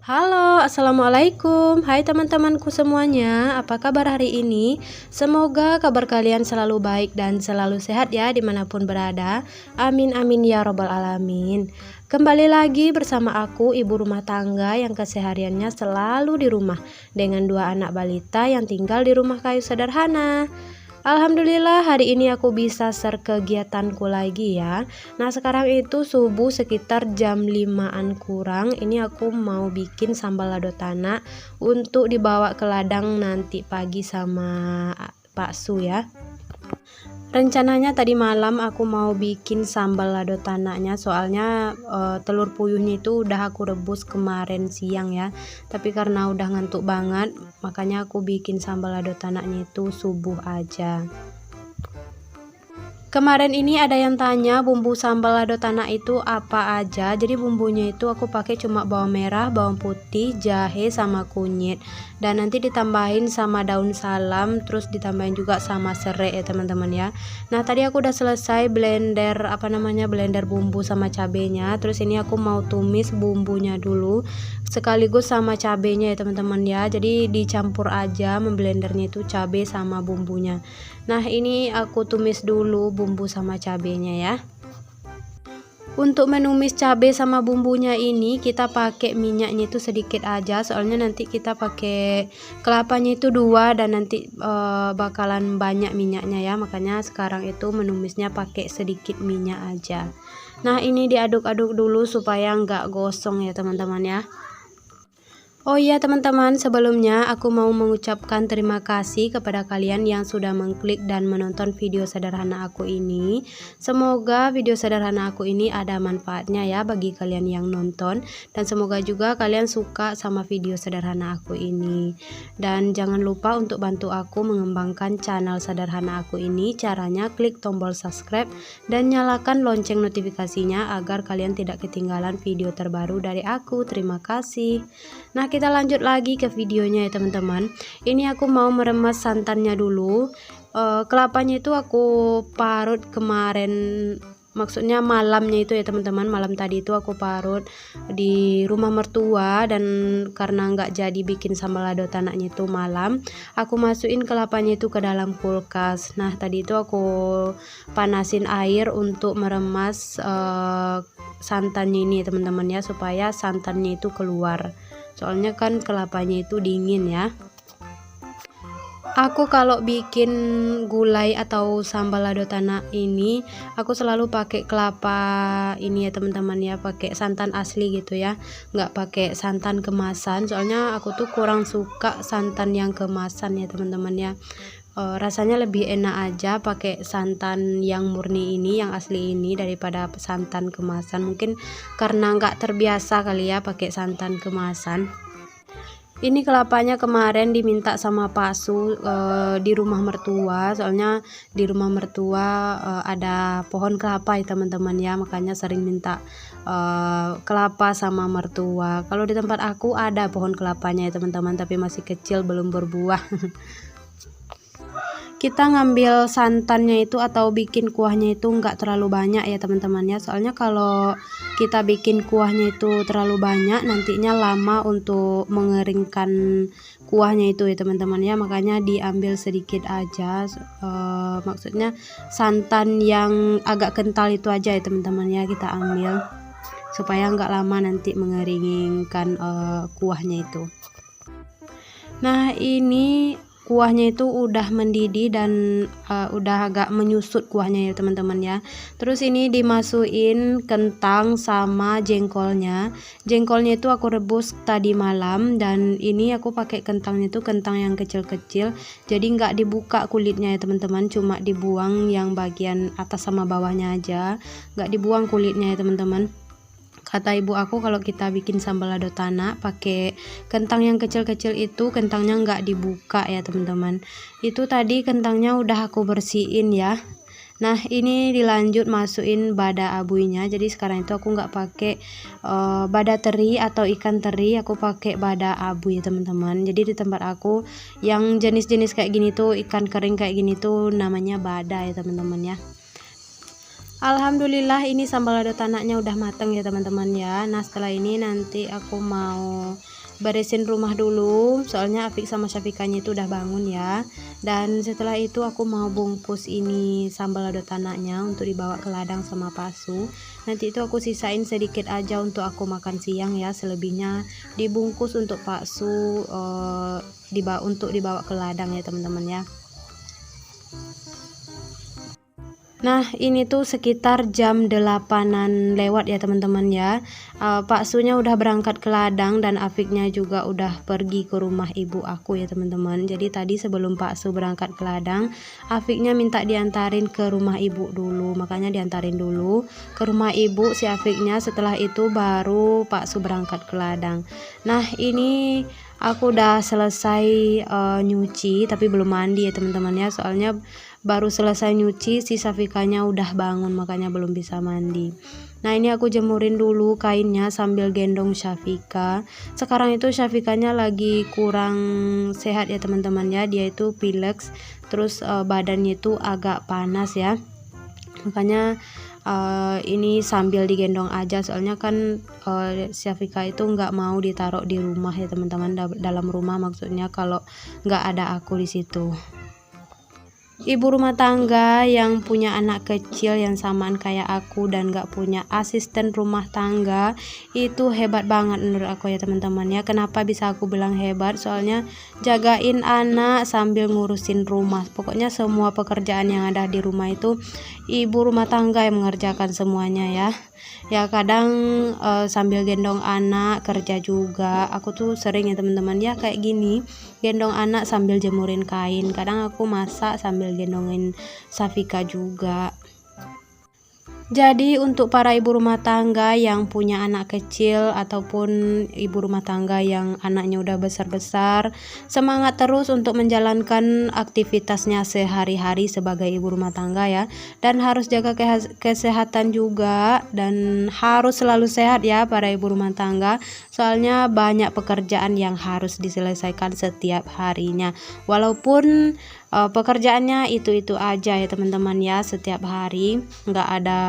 Halo, assalamualaikum. Hai teman-temanku semuanya, apa kabar hari ini? Semoga kabar kalian selalu baik dan selalu sehat ya dimanapun berada. Amin amin ya robbal alamin. Kembali lagi bersama aku, ibu rumah tangga yang kesehariannya selalu di rumah dengan dua anak balita yang tinggal di rumah kayu sederhana. Alhamdulillah hari ini aku bisa share kegiatanku lagi ya. Nah sekarang itu subuh sekitar jam 5-an kurang. Ini aku mau bikin sambal lado tanak untuk dibawa ke ladang nanti pagi sama bakso ya. Rencananya tadi malam aku mau bikin sambal lado tanaknya, soalnya telur puyuhnya itu udah aku rebus kemarin siang ya. Tapi karena udah ngantuk banget, makanya aku bikin sambal lado tanaknya itu subuh aja. Kemarin ini ada yang tanya bumbu sambal lado tanak itu apa aja. Jadi bumbunya itu aku pakai cuma bawang merah, bawang putih, jahe sama kunyit. Dan nanti ditambahin sama daun salam, terus ditambahin juga sama serai ya teman-teman ya. Nah, tadi aku udah selesai blender blender bumbu sama cabenya. Terus ini aku mau tumis bumbunya dulu sekaligus sama cabenya ya teman-teman ya. Jadi dicampur aja memblendernya itu cabe sama bumbunya. Nah, ini aku tumis dulu bumbu sama cabenya ya. Untuk menumis cabai sama bumbunya ini kita pakai minyaknya itu sedikit aja, soalnya nanti kita pakai kelapanya itu 2 dan nanti bakalan banyak minyaknya ya, makanya sekarang itu menumisnya pakai sedikit minyak aja. Nah, ini diaduk-aduk dulu supaya nggak gosong ya teman-teman ya. Oh iya teman-teman, sebelumnya aku mau mengucapkan terima kasih kepada kalian yang sudah mengklik dan menonton video sederhana aku ini. Semoga video sederhana aku ini ada manfaatnya ya bagi kalian yang nonton, dan semoga juga kalian suka sama video sederhana aku ini. Dan jangan lupa untuk bantu aku mengembangkan channel sederhana aku ini. Caranya klik tombol subscribe dan nyalakan lonceng notifikasinya agar kalian tidak ketinggalan video terbaru dari aku. Terima kasih. Nah, kita lanjut lagi ke videonya ya teman-teman. Ini aku mau meremas santannya dulu. Kelapanya itu aku parut kemarin, maksudnya malamnya itu ya teman-teman. Malam tadi itu aku parut di rumah mertua, dan karena nggak jadi bikin sambal lado tanaknya itu malam, aku masukin kelapanya itu ke dalam kulkas. Nah, tadi itu aku panasin air untuk meremas santannya ini teman-teman ya, supaya santannya itu keluar. Soalnya kan kelapanya itu dingin ya. Aku kalau bikin gulai atau sambal lado tanak ini, aku selalu pakai kelapa ini ya teman-teman ya, pakai santan asli gitu ya, nggak pakai santan kemasan. Soalnya aku tuh kurang suka santan yang kemasan ya teman-teman ya. Rasanya lebih enak aja pakai santan yang murni ini, yang asli ini, daripada santan kemasan. Mungkin karena nggak terbiasa kali ya pakai santan kemasan. Ini kelapanya kemarin diminta sama Pak Su di rumah mertua, soalnya di rumah mertua ada pohon kelapa ya teman-teman ya, makanya sering minta kelapa sama mertua. Kalau di tempat aku ada pohon kelapanya ya teman-teman, tapi masih kecil belum berbuah. Kita ngambil santannya itu atau bikin kuahnya itu nggak terlalu banyak ya teman-teman ya, soalnya kalau kita bikin kuahnya itu terlalu banyak nantinya lama untuk mengeringkan kuahnya itu ya teman-teman ya, makanya diambil sedikit aja. Maksudnya santan yang agak kental itu aja ya teman-teman ya, kita ambil supaya nggak lama nanti mengeringkan kuahnya itu. Nah, ini kuahnya itu udah mendidih dan udah agak menyusut kuahnya ya teman-teman ya. Terus ini dimasukin kentang sama jengkolnya. Jengkolnya itu aku rebus tadi malam, dan ini aku pakai kentangnya itu kentang yang kecil-kecil. Jadi nggak dibuka kulitnya ya teman-teman, cuma dibuang yang bagian atas sama bawahnya aja. Nggak dibuang kulitnya ya teman-teman. Kata ibu aku kalau kita bikin sambal lado tanak pakai kentang yang kecil-kecil itu, kentangnya nggak dibuka ya teman-teman. Itu tadi kentangnya udah aku bersihin ya. Nah, ini dilanjut masukin bada abuinya. Jadi sekarang itu aku nggak pakai bada teri atau ikan teri, aku pakai bada abu ya teman-teman. Jadi di tempat aku yang jenis-jenis kayak gini tuh, ikan kering kayak gini tuh namanya bada ya teman-teman ya. Alhamdulillah ini sambal lado tanaknya udah mateng ya teman-teman ya. Nah, setelah ini nanti aku mau beresin rumah dulu, soalnya Afik sama Syafikanya itu udah bangun ya. Dan setelah itu aku mau bungkus ini sambal lado tanaknya untuk dibawa ke ladang sama Pak Su. Nanti itu aku sisain sedikit aja untuk aku makan siang ya, selebihnya dibungkus untuk Pak Su untuk dibawa ke ladang ya teman-teman ya. Nah ini tuh sekitar jam 8-an lewat ya teman-teman ya. Pak Sunya udah berangkat ke ladang dan Afiknya juga udah pergi ke rumah ibu aku ya teman-teman. Jadi tadi sebelum Pak Su berangkat ke ladang, Afiknya minta diantarin ke rumah ibu dulu, makanya diantarin dulu ke rumah ibu si Afiknya. Setelah itu baru Pak Su berangkat ke ladang. Nah ini aku udah selesai nyuci tapi belum mandi ya teman-teman ya, soalnya baru selesai nyuci si Syafikanya udah bangun, makanya belum bisa mandi. Nah ini aku jemurin dulu kainnya sambil gendong Syafika. Sekarang itu Syafikanya lagi kurang sehat ya teman-teman ya, dia itu pileks, terus badannya itu agak panas ya, makanya ini sambil digendong aja, soalnya kan Syafika itu nggak mau ditaruh di rumah ya teman-teman, dalam rumah maksudnya, kalau nggak ada aku di situ. Ibu rumah tangga yang punya anak kecil yang samaan kayak aku dan gak punya asisten rumah tangga itu hebat banget menurut aku ya teman-teman ya. Kenapa bisa aku bilang hebat? Soalnya jagain anak sambil ngurusin rumah. Pokoknya semua pekerjaan yang ada di rumah itu ibu rumah tangga yang mengerjakan semuanya ya. Ya kadang sambil gendong anak kerja juga. Aku tuh sering ya teman-teman ya kayak gini, gendong anak sambil jemurin kain. Kadang aku masak sambil gendongin Safika juga. Jadi untuk para ibu rumah tangga yang punya anak kecil ataupun ibu rumah tangga yang anaknya udah besar-besar, semangat terus untuk menjalankan aktivitasnya sehari-hari sebagai ibu rumah tangga ya. Dan harus jaga kesehatan juga, dan harus selalu sehat ya para ibu rumah tangga. Soalnya banyak pekerjaan yang harus diselesaikan setiap harinya. Walaupun pekerjaannya itu aja ya teman-teman ya, setiap hari nggak ada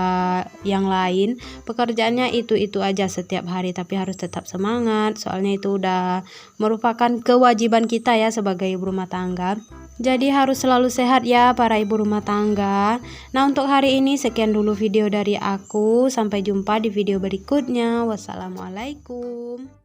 yang lain, pekerjaannya itu aja setiap hari, tapi harus tetap semangat, soalnya itu udah merupakan kewajiban kita ya sebagai ibu rumah tangga. Jadi harus selalu sehat ya para ibu rumah tangga. Nah untuk hari ini sekian dulu video dari aku, sampai jumpa di video berikutnya. Wassalamualaikum.